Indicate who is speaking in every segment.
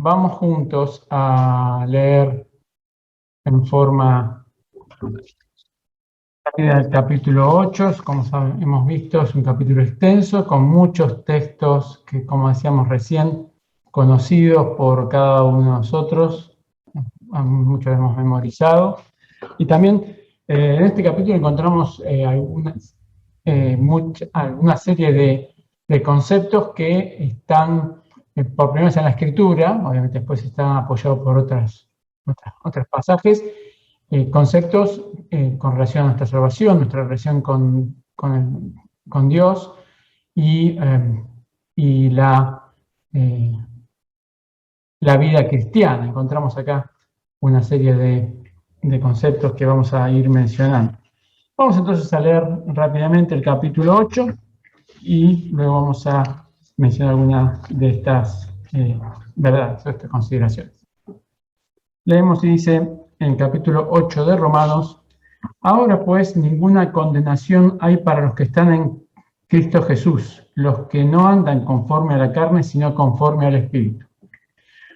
Speaker 1: vamos juntos a leer en forma rápida el capítulo 8. Como hemos visto, es un capítulo extenso con muchos textos que, como decíamos recién, conocidos por cada uno de nosotros, muchos hemos memorizado. Y también en este capítulo encontramos una serie de conceptos que están por primera vez en la Escritura, obviamente después están apoyados por otros pasajes, conceptos con relación a nuestra salvación, nuestra relación con Dios y la vida cristiana. Encontramos acá una serie de conceptos que vamos a ir mencionando. Vamos entonces a leer rápidamente el capítulo 8 y luego vamos a mencionar algunas de estas verdades, de estas consideraciones. Leemos y dice en el capítulo 8 de Romanos: ahora pues ninguna condenación hay para los que están en Cristo Jesús, los que no andan conforme a la carne, sino conforme al Espíritu.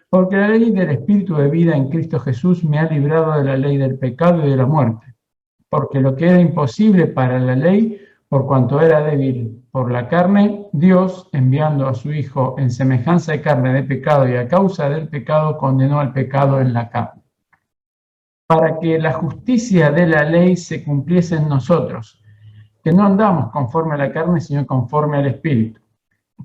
Speaker 1: Porque la ley del Espíritu de vida en Cristo Jesús me ha librado de la ley del pecado y de la muerte. Porque lo que era imposible para la ley, por cuanto era débil por la carne, Dios, enviando a su Hijo en semejanza de carne de pecado y a causa del pecado, condenó al pecado en la carne, para que la justicia de la ley se cumpliese en nosotros, que no andamos conforme a la carne, sino conforme al Espíritu.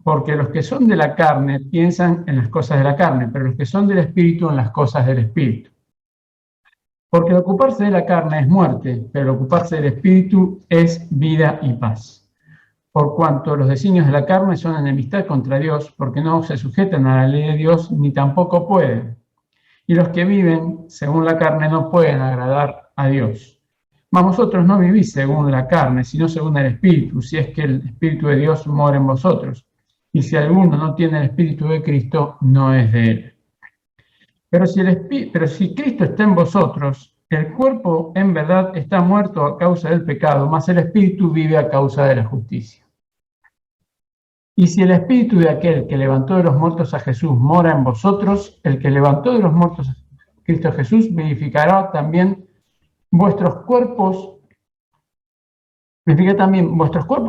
Speaker 1: Porque los que son de la carne piensan en las cosas de la carne, pero los que son del Espíritu en las cosas del Espíritu. Porque el ocuparse de la carne es muerte, pero el ocuparse del Espíritu es vida y paz. Por cuanto los designios de la carne son enemistad contra Dios, porque no se sujetan a la ley de Dios, ni tampoco pueden. Y los que viven según la carne no pueden agradar a Dios. Mas vosotros no vivís según la carne, sino según el Espíritu, si es que el Espíritu de Dios mora en vosotros. Y si alguno no tiene el Espíritu de Cristo, no es de él. Pero si Cristo está en vosotros, el cuerpo en verdad está muerto a causa del pecado, mas el Espíritu vive a causa de la justicia. Y si el Espíritu de aquel que levantó de los muertos a Jesús mora en vosotros, el que levantó de los muertos a Cristo Jesús vivificará también vuestros cuerpos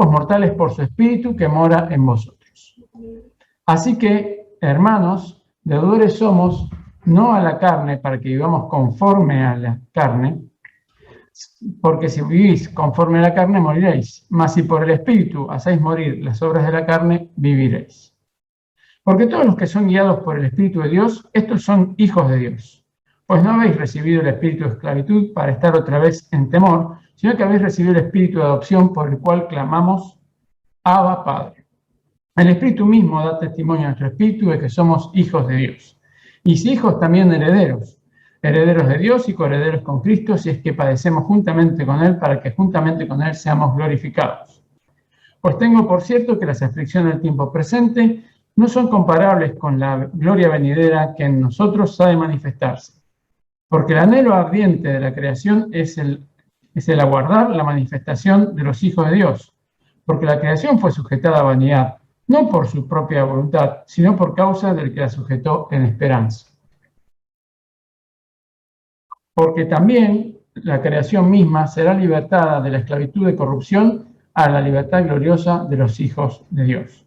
Speaker 1: mortales por su Espíritu que mora en vosotros. Así que, hermanos, deudores somos, no a la carne, para que vivamos conforme a la carne, porque si vivís conforme a la carne, moriréis. Mas si por el Espíritu hacéis morir las obras de la carne, viviréis. Porque todos los que son guiados por el Espíritu de Dios, estos son hijos de Dios. Pues no habéis recibido el espíritu de esclavitud para estar otra vez en temor, sino que habéis recibido el espíritu de adopción por el cual clamamos, Abba, Padre. El Espíritu mismo da testimonio a nuestro espíritu de que somos hijos de Dios. Y si hijos, también herederos, herederos de Dios y coherederos con Cristo, si es que padecemos juntamente con Él, para que juntamente con Él seamos glorificados. Pues tengo por cierto que las aflicciones del tiempo presente no son comparables con la gloria venidera que en nosotros ha de manifestarse. Porque el anhelo ardiente de la creación es el aguardar la manifestación de los hijos de Dios. Porque la creación fue sujetada a vanidad, no por su propia voluntad, sino por causa del que la sujetó en esperanza. Porque también la creación misma será libertada de la esclavitud de corrupción a la libertad gloriosa de los hijos de Dios.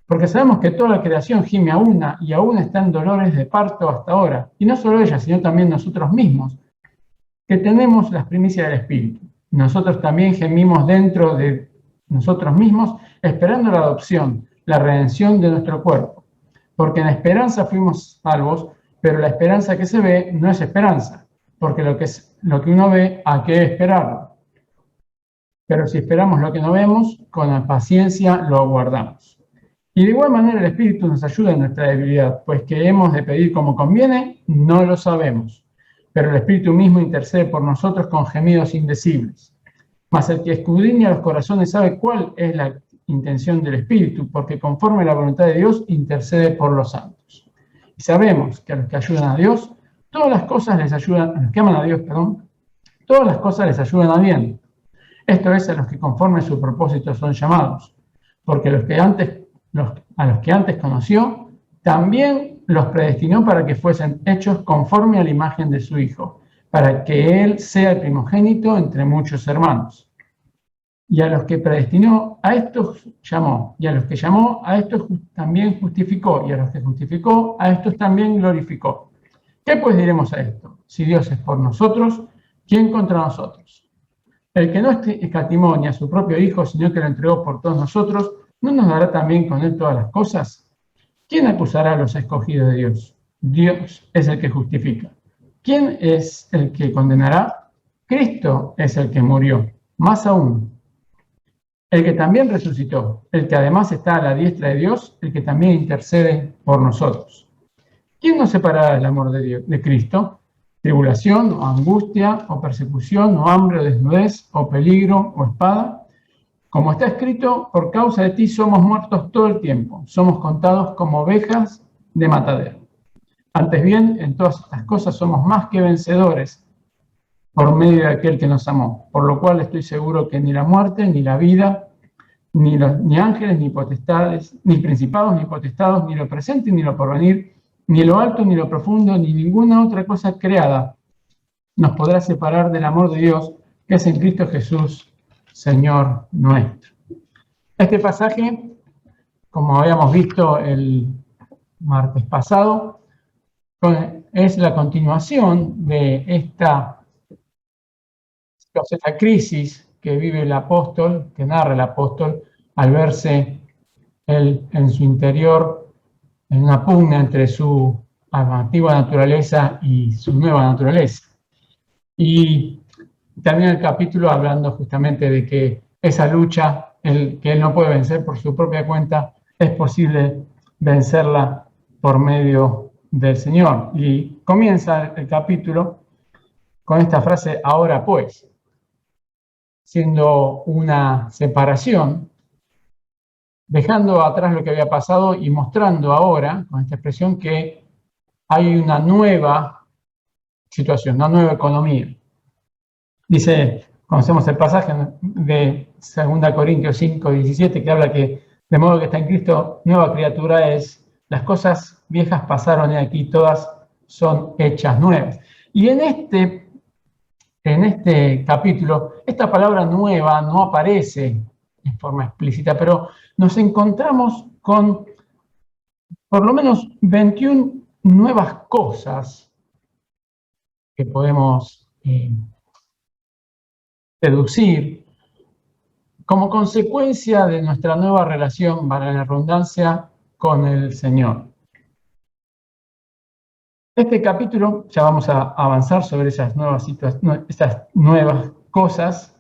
Speaker 1: Porque sabemos que toda la creación gime a una y aún está en dolores de parto hasta ahora, y no solo ella, sino también nosotros mismos, que tenemos las primicias del Espíritu. Nosotros también gemimos dentro de nosotros mismos, esperando la adopción, la redención de nuestro cuerpo. Porque en esperanza fuimos salvos, pero la esperanza que se ve no es esperanza, porque lo que uno ve, ¿a qué esperarlo? Pero si esperamos lo que no vemos, con paciencia lo aguardamos. Y de igual manera el Espíritu nos ayuda en nuestra debilidad, pues que hemos de pedir como conviene, no lo sabemos. Pero el Espíritu mismo intercede por nosotros con gemidos indecibles. Mas el que escudriña los corazones sabe cuál es la intención del Espíritu, porque conforme a la voluntad de Dios intercede por los santos. Y sabemos que a los que ayudan a Dios, todas las cosas les ayudan, a los que aman a Dios, todas las cosas les ayudan a bien. Esto es, a los que conforme a su propósito son llamados, porque a los que antes conoció, también los predestinó para que fuesen hechos conforme a la imagen de su Hijo, para que Él sea el primogénito entre muchos hermanos. Y a los que predestinó, a estos llamó, y a los que llamó, a estos también justificó, y a los que justificó, a estos también glorificó. ¿Qué pues diremos a esto? Si Dios es por nosotros, ¿quién contra nosotros? El que no escatimó ni a su propio Hijo, sino que lo entregó por todos nosotros, ¿no nos dará también con Él todas las cosas? ¿Quién acusará a los escogidos de Dios? Dios es el que justifica. ¿Quién es el que condenará? Cristo es el que murió, más aún, el que también resucitó, el que además está a la diestra de Dios, el que también intercede por nosotros. ¿Quién nos separará del amor de Dios, de Cristo? ¿Tribulación, o angustia, o persecución, o hambre, o desnudez, o peligro, o espada? Como está escrito, por causa de ti somos muertos todo el tiempo, somos contados como ovejas de matadero. Antes bien, en todas estas cosas somos más que vencedores por medio de aquel que nos amó, por lo cual estoy seguro que ni la muerte, ni la vida, ni ángeles, ni potestades, ni principados, ni potestados, ni lo presente, ni lo porvenir, ni lo alto, ni lo profundo, ni ninguna otra cosa creada nos podrá separar del amor de Dios que es en Cristo Jesús, Señor nuestro. Este pasaje, como habíamos visto el martes pasado, es la continuación de esta crisis que vive el apóstol, que narra el apóstol, al verse él en su interior en una pugna entre su antigua naturaleza y su nueva naturaleza. Y también el capítulo hablando justamente de que esa lucha, que él no puede vencer por su propia cuenta, es posible vencerla por medio del Señor. Y comienza el capítulo con esta frase, ahora pues, siendo una separación, dejando atrás lo que había pasado y mostrando ahora, con esta expresión, que hay una nueva situación, una nueva economía. Dice, conocemos el pasaje de 2 Corintios 5, 17, que habla que de modo que está en Cristo, nueva criatura es, las cosas viejas pasaron y aquí todas son hechas nuevas. Y en este capítulo, esta palabra nueva no aparece en forma explícita, pero nos encontramos con por lo menos 21 nuevas cosas que podemos deducir como consecuencia de nuestra nueva relación, para la redundancia, con el Señor. Este capítulo, ya vamos a avanzar sobre esas nuevas cosas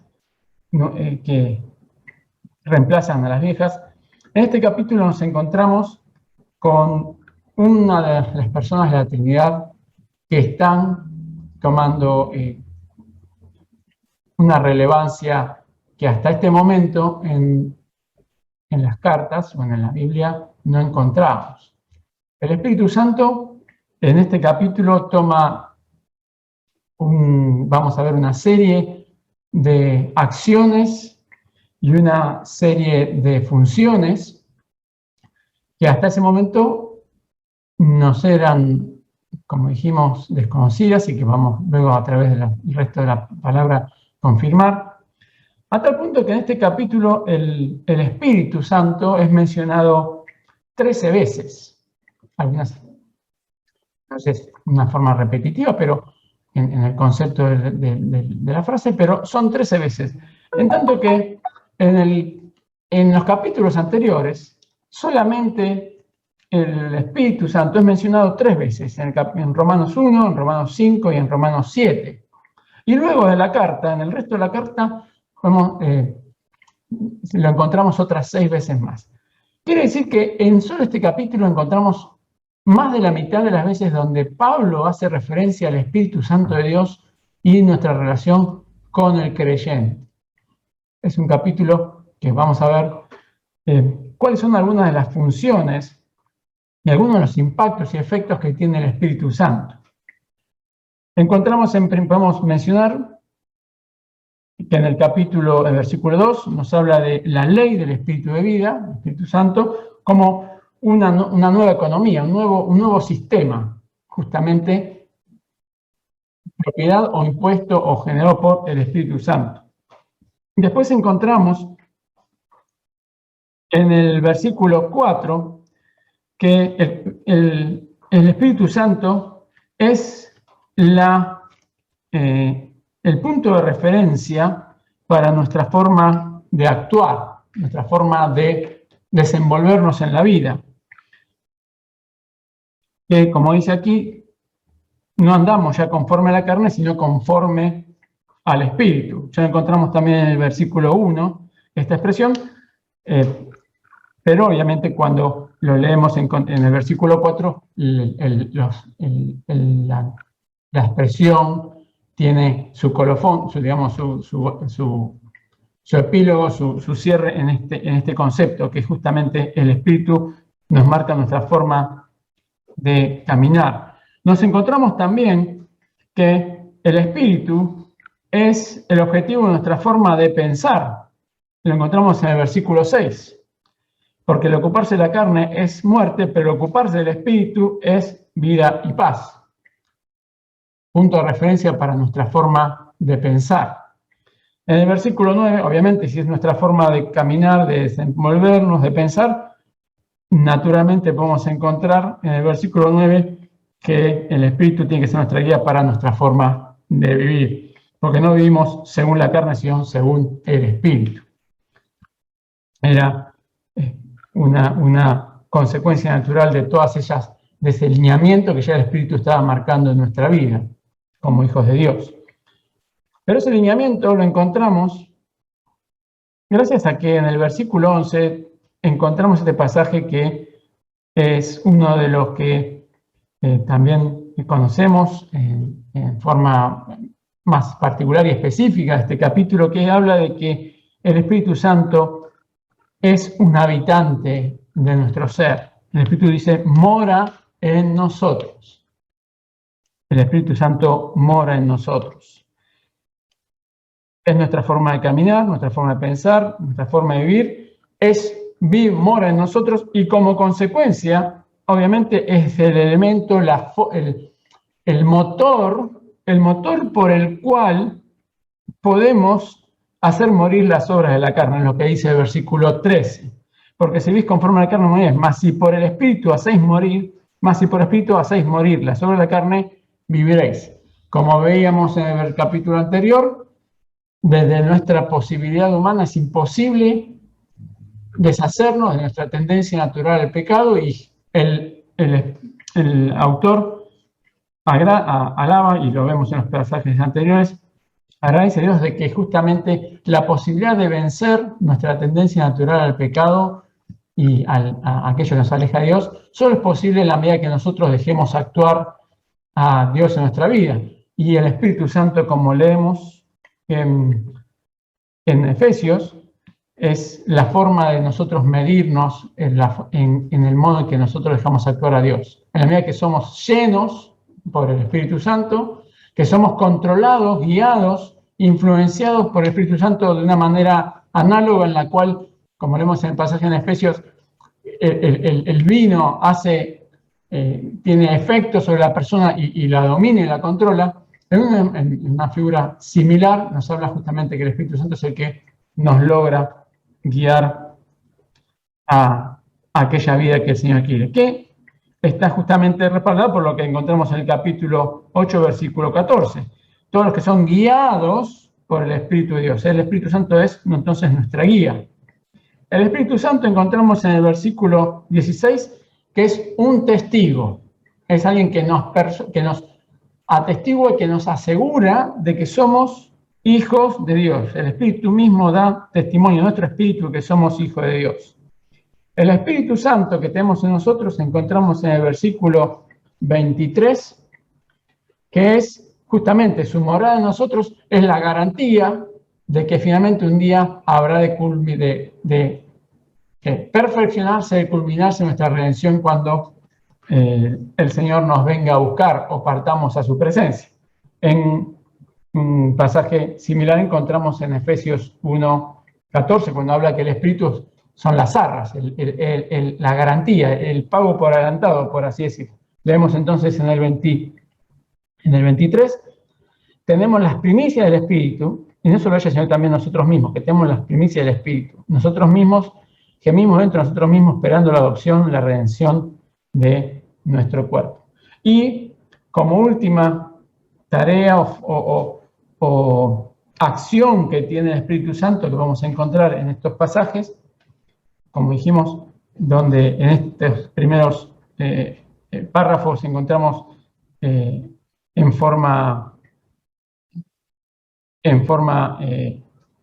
Speaker 1: que reemplazan a las viejas. En este capítulo nos encontramos con una de las personas de la Trinidad que están tomando una relevancia que hasta este momento en las cartas o en la Biblia no encontramos. El Espíritu Santo en este capítulo toma, vamos a ver una serie de acciones y una serie de funciones que hasta ese momento nos eran, como dijimos, desconocidas y que vamos luego a través del resto de la palabra confirmar, a tal punto que en este capítulo el Espíritu Santo es mencionado 13 veces, algunas, no sé, es una forma repetitiva, pero en el concepto de la frase, pero son 13 veces. En tanto que en los capítulos anteriores, solamente el Espíritu Santo es mencionado 3 veces, en Romanos 1, en Romanos 5 y en Romanos 7. Y luego de la carta, en el resto de la carta, lo encontramos otras 6 veces más. Quiere decir que en solo este capítulo encontramos más de la mitad de las veces donde Pablo hace referencia al Espíritu Santo de Dios y nuestra relación con el creyente. Es un capítulo que vamos a ver cuáles son algunas de las funciones y algunos de los impactos y efectos que tiene el Espíritu Santo. Podemos mencionar que en el versículo 2, nos habla de la ley del Espíritu de vida, el Espíritu Santo, como una nueva economía, un nuevo sistema, justamente propiedad o impuesto o generado por el Espíritu Santo. Después encontramos en el versículo 4 que el Espíritu Santo es el punto de referencia para nuestra forma de actuar, nuestra forma de desenvolvernos en la vida. Que, como dice aquí, no andamos ya conforme a la carne, sino conforme al Espíritu. Ya encontramos también en el versículo 1 esta expresión, pero obviamente cuando lo leemos en el versículo 4, la expresión tiene su colofón, su epílogo, su cierre en este concepto, que justamente el Espíritu nos marca nuestra forma de caminar. Nos encontramos también que el Espíritu es el objetivo de nuestra forma de pensar. Lo encontramos en el versículo 6. Porque el ocuparse de la carne es muerte, pero el ocuparse del Espíritu es vida y paz. Punto de referencia para nuestra forma de pensar. En el versículo 9, obviamente, si es nuestra forma de caminar, de desenvolvernos, de pensar, naturalmente podemos encontrar en el versículo 9 que el Espíritu tiene que ser nuestra guía para nuestra forma de vivir, porque no vivimos según la carne, sino según el Espíritu. Era una consecuencia natural de todas ellas, de ese lineamiento que ya el Espíritu estaba marcando en nuestra vida, como hijos de Dios. Pero ese lineamiento lo encontramos gracias a que en el versículo 11 encontramos este pasaje que es uno de los que también conocemos en forma más particular y específica, este capítulo que habla de que el Espíritu Santo es un habitante de nuestro ser. El Espíritu dice, mora en nosotros. El Espíritu Santo mora en nosotros. Es nuestra forma de caminar, nuestra forma de pensar, nuestra forma de vivir. Mora en nosotros y como consecuencia, obviamente, es el elemento, el motor por el cual podemos hacer morir las obras de la carne, en lo que dice el versículo 13. Porque si vivís conforme a la carne, moriréis, mas si por el Espíritu hacéis morir, las obras de la carne, viviréis. Como veíamos en el capítulo anterior, desde nuestra posibilidad humana es imposible deshacernos de nuestra tendencia natural al pecado, y el autor alaba, y lo vemos en los pasajes anteriores, agradece a Dios de que justamente la posibilidad de vencer nuestra tendencia natural al pecado y a aquello que nos aleja de Dios, solo es posible en la medida que nosotros dejemos actuar a Dios en nuestra vida. Y el Espíritu Santo, como leemos en Efesios, es la forma de nosotros medirnos en el modo en que nosotros dejamos actuar a Dios. En la medida que somos llenos por el Espíritu Santo, que somos controlados, guiados, influenciados por el Espíritu Santo de una manera análoga en la cual, como leemos en el pasaje en Efesios, el vino tiene efecto sobre la persona y la domina y la controla. En una figura similar nos habla justamente que el Espíritu Santo es el que nos logra guiar a aquella vida que el Señor quiere, que está justamente respaldado por lo que encontramos en el capítulo 8, versículo 14. Todos los que son guiados por el Espíritu de Dios. El Espíritu Santo es entonces nuestra guía. El Espíritu Santo encontramos en el versículo 16 que es un testigo. Es alguien que nos atestigua y que nos asegura de que somos hijos de Dios. El Espíritu mismo da testimonio a nuestro espíritu que somos hijos de Dios. El Espíritu Santo que tenemos en nosotros encontramos en el versículo 23, que es justamente su morada en nosotros, es la garantía de que finalmente un día habrá de perfeccionarse, de culminarse nuestra redención cuando el Señor nos venga a buscar o partamos a su presencia. En un pasaje similar encontramos en Efesios 1:14, cuando habla que el Espíritu son las arras, la garantía, el pago por adelantado, por así decirlo. Leemos entonces en el 23, tenemos las primicias del Espíritu, y no solo ella, sino también nosotros mismos, que tenemos las primicias del Espíritu. Nosotros mismos gemimos dentro de nosotros mismos esperando la adopción, la redención de nuestro cuerpo. Y como última tarea o acción que tiene el Espíritu Santo, que vamos a encontrar en estos pasajes, como dijimos, donde en estos primeros párrafos encontramos en forma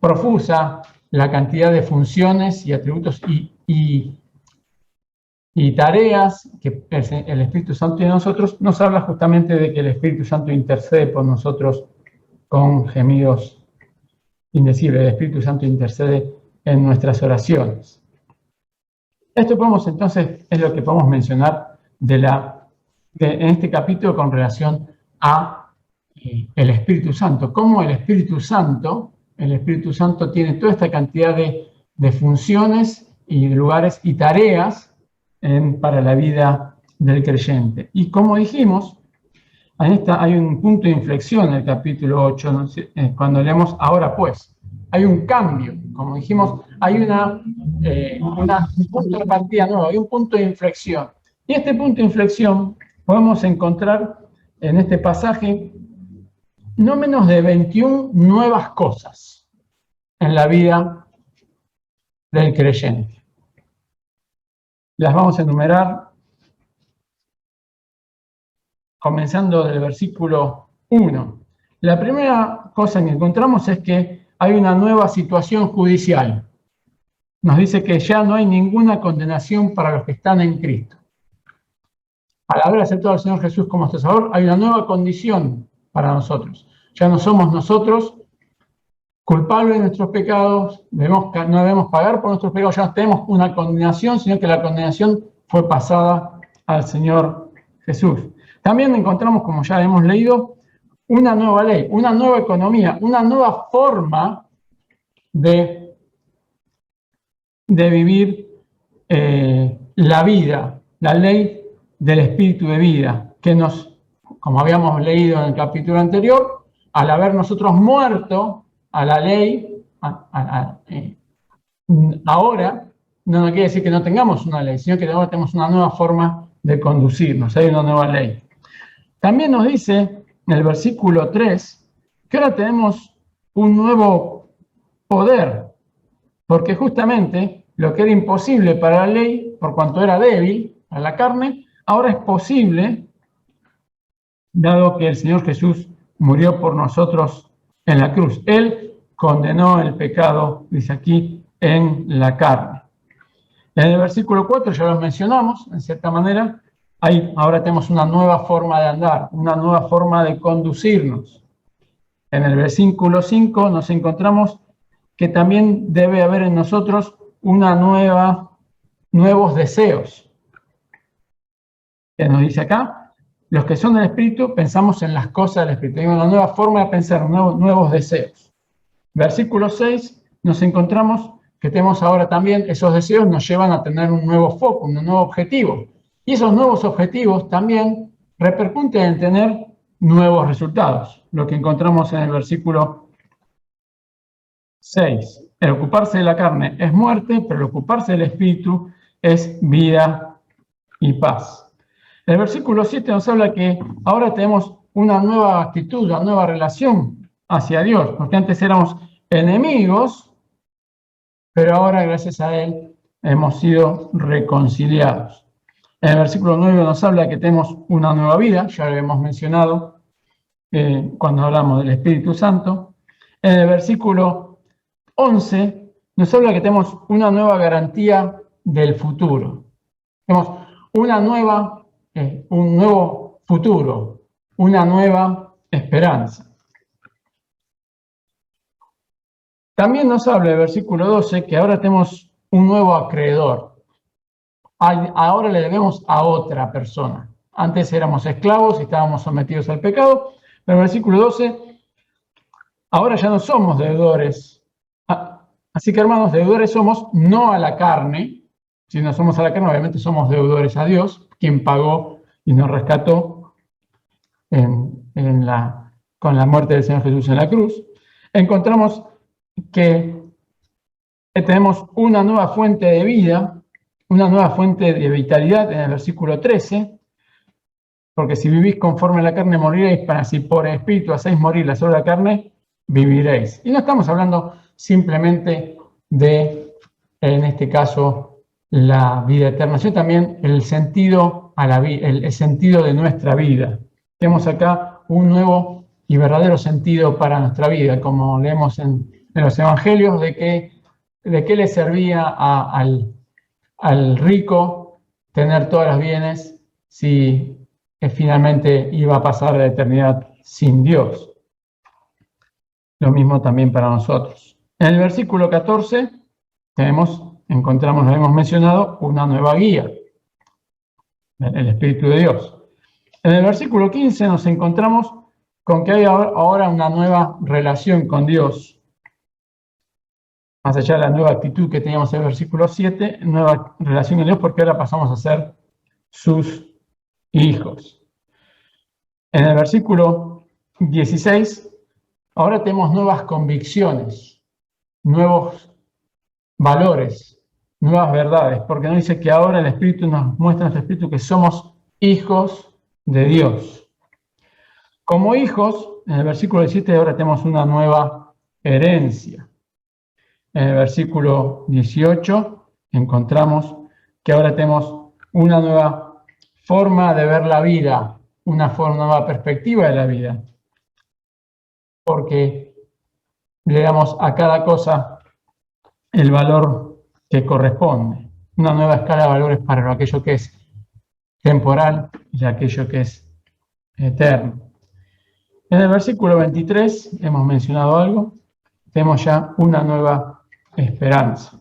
Speaker 1: profusa la cantidad de funciones y atributos y tareas que el Espíritu Santo tiene en nosotros. Nos habla justamente de que el Espíritu Santo intercede por nosotros con gemidos indecibles. El Espíritu Santo intercede en nuestras oraciones. Esto podemos entonces, es lo que podemos mencionar en este capítulo con relación a el Espíritu Santo. Cómo el Espíritu Santo tiene toda esta cantidad de funciones y lugares y tareas para la vida del creyente. Y como dijimos, hay un punto de inflexión en el capítulo 8, ¿no? Cuando leemos ahora pues. Hay un cambio, como dijimos, hay un punto de partida nuevo, hay un punto de inflexión. Y este punto de inflexión podemos encontrar en este pasaje no menos de 21 nuevas cosas en la vida del creyente. Las vamos a enumerar comenzando del versículo 1. La primera cosa que encontramos es que hay una nueva situación judicial. Nos dice que ya no hay ninguna condenación para los que están en Cristo. Al haber aceptado al Señor Jesús como nuestro Salvador, hay una nueva condición para nosotros. Ya no somos nosotros culpables de nuestros pecados, no debemos pagar por nuestros pecados, ya no tenemos una condenación, sino que la condenación fue pasada al Señor Jesús. También encontramos, como ya hemos leído, una nueva ley, una nueva economía, una nueva forma de vivir la vida, la ley del espíritu de vida, que como habíamos leído en el capítulo anterior, al haber nosotros muerto a la ley, ahora no quiere decir que no tengamos una ley, sino que ahora tenemos una nueva forma de conducirnos, hay una nueva ley. También nos dice en el versículo 3 que ahora tenemos un nuevo poder, porque justamente lo que era imposible para la ley, por cuanto era débil a la carne, ahora es posible, dado que el Señor Jesús murió por nosotros en la cruz. Él condenó el pecado, dice aquí, en la carne. En el versículo 4 ya lo mencionamos, en cierta manera, ahora tenemos una nueva forma de andar, una nueva forma de conducirnos. En el versículo 5 nos encontramos que también debe haber en nosotros nuevos deseos. Que nos dice acá, los que son del Espíritu pensamos en las cosas del Espíritu. Hay una nueva forma de pensar, nuevos deseos. Versículo 6 nos encontramos que tenemos ahora también, esos deseos nos llevan a tener un nuevo foco, un nuevo objetivo. Y esos nuevos objetivos también repercuten en tener nuevos resultados. Lo que encontramos en el versículo 6. El ocuparse de la carne es muerte, pero el ocuparse del Espíritu es vida y paz. El versículo 7 nos habla que ahora tenemos una nueva actitud, una nueva relación hacia Dios, porque antes éramos enemigos, pero ahora gracias a Él hemos sido reconciliados. En el versículo 9 nos habla que tenemos una nueva vida, ya lo hemos mencionado cuando hablamos del Espíritu Santo. En el versículo 11 nos habla que tenemos una nueva garantía del futuro. Tenemos un nuevo futuro, una nueva esperanza. También nos habla el versículo 12 que ahora tenemos un nuevo acreedor. Ahora le debemos a otra persona. Antes éramos esclavos y estábamos sometidos al pecado, pero en el versículo 12, ahora ya no somos deudores a Así que, hermanos, deudores somos no a la carne. Si no somos a la carne, obviamente somos deudores a Dios, quien pagó y nos rescató con la muerte del Señor Jesús en la cruz. Encontramos que tenemos una nueva fuente de vida, una nueva fuente de vitalidad en el versículo 13, porque si vivís conforme a la carne moriréis, para si por espíritu hacéis morir la sola carne, viviréis. Y no estamos hablando simplemente de, en este caso, la vida eterna, sino también el sentido, el sentido de nuestra vida. Tenemos acá un nuevo y verdadero sentido para nuestra vida, como leemos en los evangelios, de qué le servía al rico tener todos los bienes si finalmente iba a pasar la eternidad sin Dios. Lo mismo también para nosotros. En el versículo 14 encontramos, lo hemos mencionado, una nueva guía, el Espíritu de Dios. En el versículo 15 nos encontramos con que hay ahora una nueva relación con Dios. Más allá de la nueva actitud que teníamos en el versículo 7, nueva relación con Dios, porque ahora pasamos a ser sus hijos. En el versículo 16, ahora tenemos nuevas convicciones, nuevos valores, nuevas verdades, porque nos dice que ahora el Espíritu nos muestra en nuestro Espíritu que somos hijos de Dios. Como hijos, en el versículo 17 ahora tenemos una nueva herencia. En el versículo 18 encontramos que ahora tenemos una nueva forma de ver la vida, una nueva perspectiva de la vida, porque le damos a cada cosa el valor que corresponde, una nueva escala de valores para aquello que es temporal y aquello que es eterno. En el versículo 23 hemos mencionado algo, tenemos ya una nueva esperanza.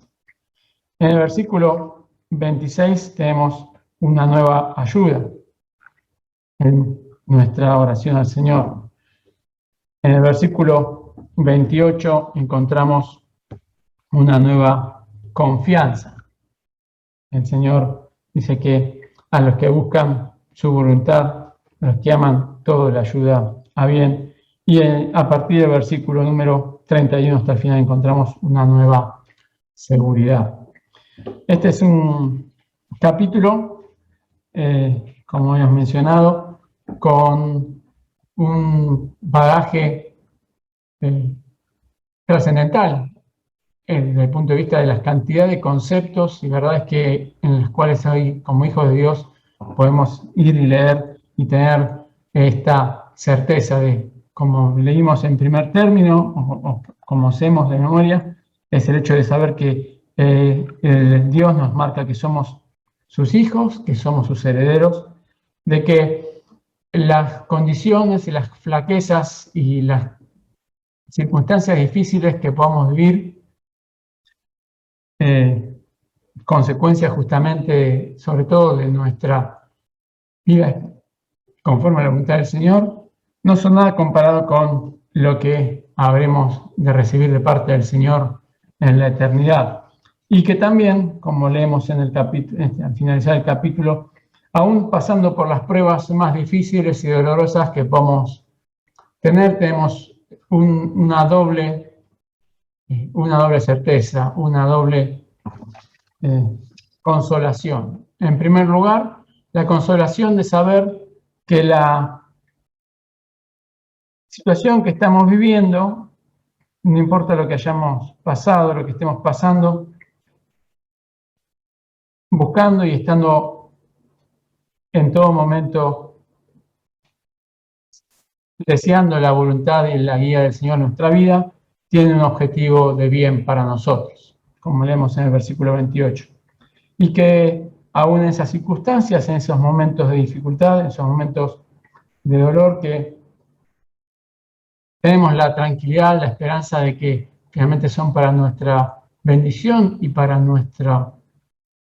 Speaker 1: En el versículo 26 tenemos una nueva ayuda en nuestra oración al Señor. En el versículo 28 encontramos una nueva confianza. El Señor dice que a los que buscan su voluntad, a los que aman, todo le ayuda a bien. Y a partir del versículo número 31 hasta el final encontramos una nueva seguridad. Este es un capítulo, como hemos mencionado, con un bagaje trascendental desde el punto de vista de la cantidad de conceptos y verdades en los cuales hoy, como hijos de Dios, podemos ir y leer y tener esta certeza de, como leímos en primer término, o como hacemos de memoria, es el hecho de saber que Dios nos marca que somos sus hijos, que somos sus herederos, de que las condiciones y las flaquezas y las circunstancias difíciles que podamos vivir, consecuencias justamente, sobre todo de nuestra vida conforme a la voluntad del Señor, no son nada comparado con lo que habremos de recibir de parte del Señor en la eternidad. Y que también, como leemos en el capítulo, al finalizar el capítulo, aún pasando por las pruebas más difíciles y dolorosas que podemos tener, tenemos una doble certeza, una doble consolación. En primer lugar, la consolación de saber que la situación que estamos viviendo, no importa lo que hayamos pasado, lo que estemos pasando, buscando y estando en todo momento deseando la voluntad y la guía del Señor en nuestra vida, tiene un objetivo de bien para nosotros, como leemos en el versículo 28. Y que aún en esas circunstancias, en esos momentos de dificultad, en esos momentos de dolor, que tenemos la tranquilidad, la esperanza de que finalmente son para nuestra bendición y para nuestro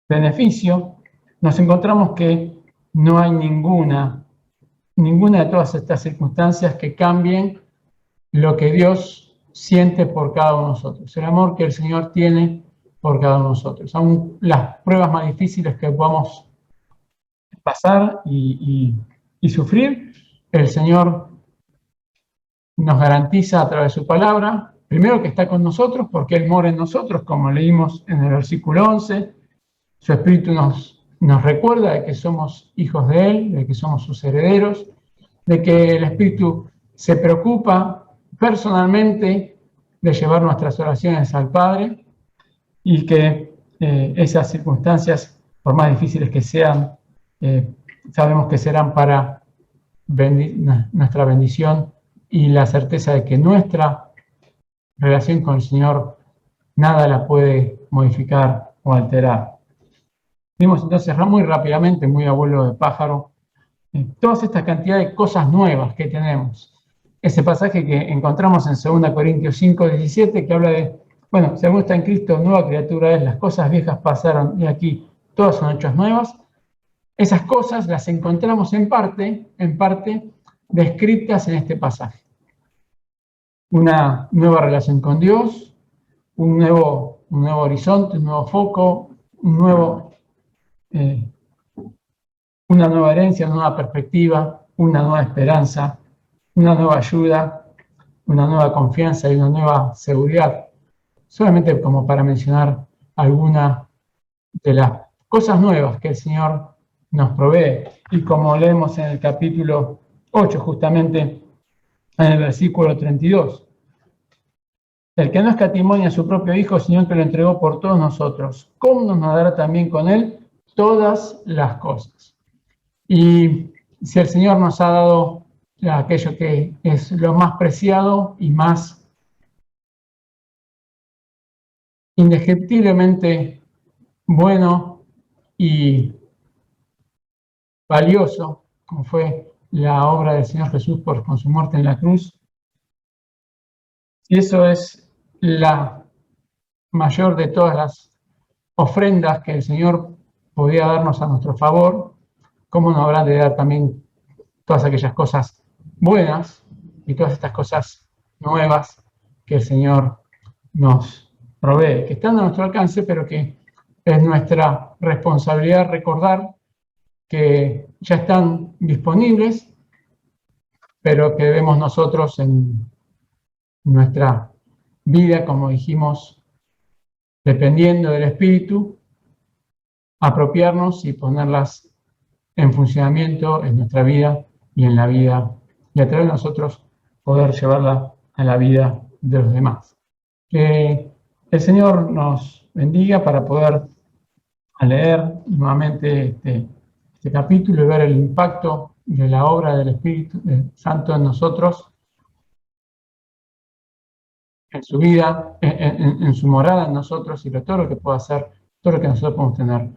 Speaker 1: beneficio, nos encontramos que no hay ninguna de todas estas circunstancias que cambien lo que Dios siente por cada uno de nosotros, el amor que el Señor tiene por cada uno de nosotros. Aún las pruebas más difíciles que podamos pasar y sufrir, el Señor nos garantiza a través de su palabra, primero que está con nosotros, porque Él mora en nosotros, como leímos en el versículo 11, su Espíritu nos recuerda de que somos hijos de Él, de que somos sus herederos, de que el Espíritu se preocupa personalmente de llevar nuestras oraciones al Padre y que esas circunstancias, por más difíciles que sean, sabemos que serán para nuestra bendición y la certeza de que nuestra relación con el Señor nada la puede modificar o alterar. Vimos entonces muy rápidamente, muy abuelo de pájaro, todas estas cantidades de cosas nuevas que tenemos. Ese pasaje que encontramos en 2 Corintios 5, 17, que habla de, bueno, si alguno está en Cristo, nueva criatura es, las cosas viejas pasaron y aquí todas son hechas nuevas. Esas cosas las encontramos en parte descritas en este pasaje. Una nueva relación con Dios, un nuevo horizonte, un nuevo foco, una nueva herencia, una nueva perspectiva, una nueva esperanza, una nueva ayuda, una nueva confianza y una nueva seguridad. Solamente como para mencionar alguna de las cosas nuevas que el Señor nos provee. Y como leemos en el capítulo 8, justamente en el versículo 32. El que no escatimonia a su propio Hijo, sino que lo entregó por todos nosotros, ¿cómo nos dará también con Él todas las cosas? Y si el Señor nos ha dado aquello que es lo más preciado y más indescriptiblemente bueno y valioso, como fue la obra del Señor Jesús con su muerte en la cruz, y eso es la mayor de todas las ofrendas que el Señor podía darnos a nuestro favor, ¿cómo nos habrá de dar también todas aquellas cosas buenas y todas estas cosas nuevas que el Señor nos provee, que están a nuestro alcance, pero que es nuestra responsabilidad recordar que ya están disponibles, pero que debemos nosotros en nuestra vida, como dijimos, dependiendo del Espíritu, apropiarnos y ponerlas en funcionamiento en nuestra vida y en la vida, y a través de nosotros poder llevarla a la vida de los demás. Que el Señor nos bendiga para poder leer nuevamente este capítulo y ver el impacto de la obra del Espíritu Santo en nosotros, en su vida, en su morada en nosotros y todo lo que pueda hacer, todo lo que nosotros podemos tener,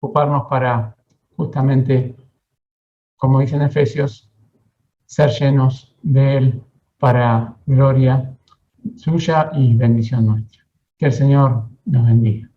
Speaker 1: ocuparnos para justamente, como dice en Efesios, ser llenos de Él para gloria suya y bendición nuestra. Que el Señor nos bendiga.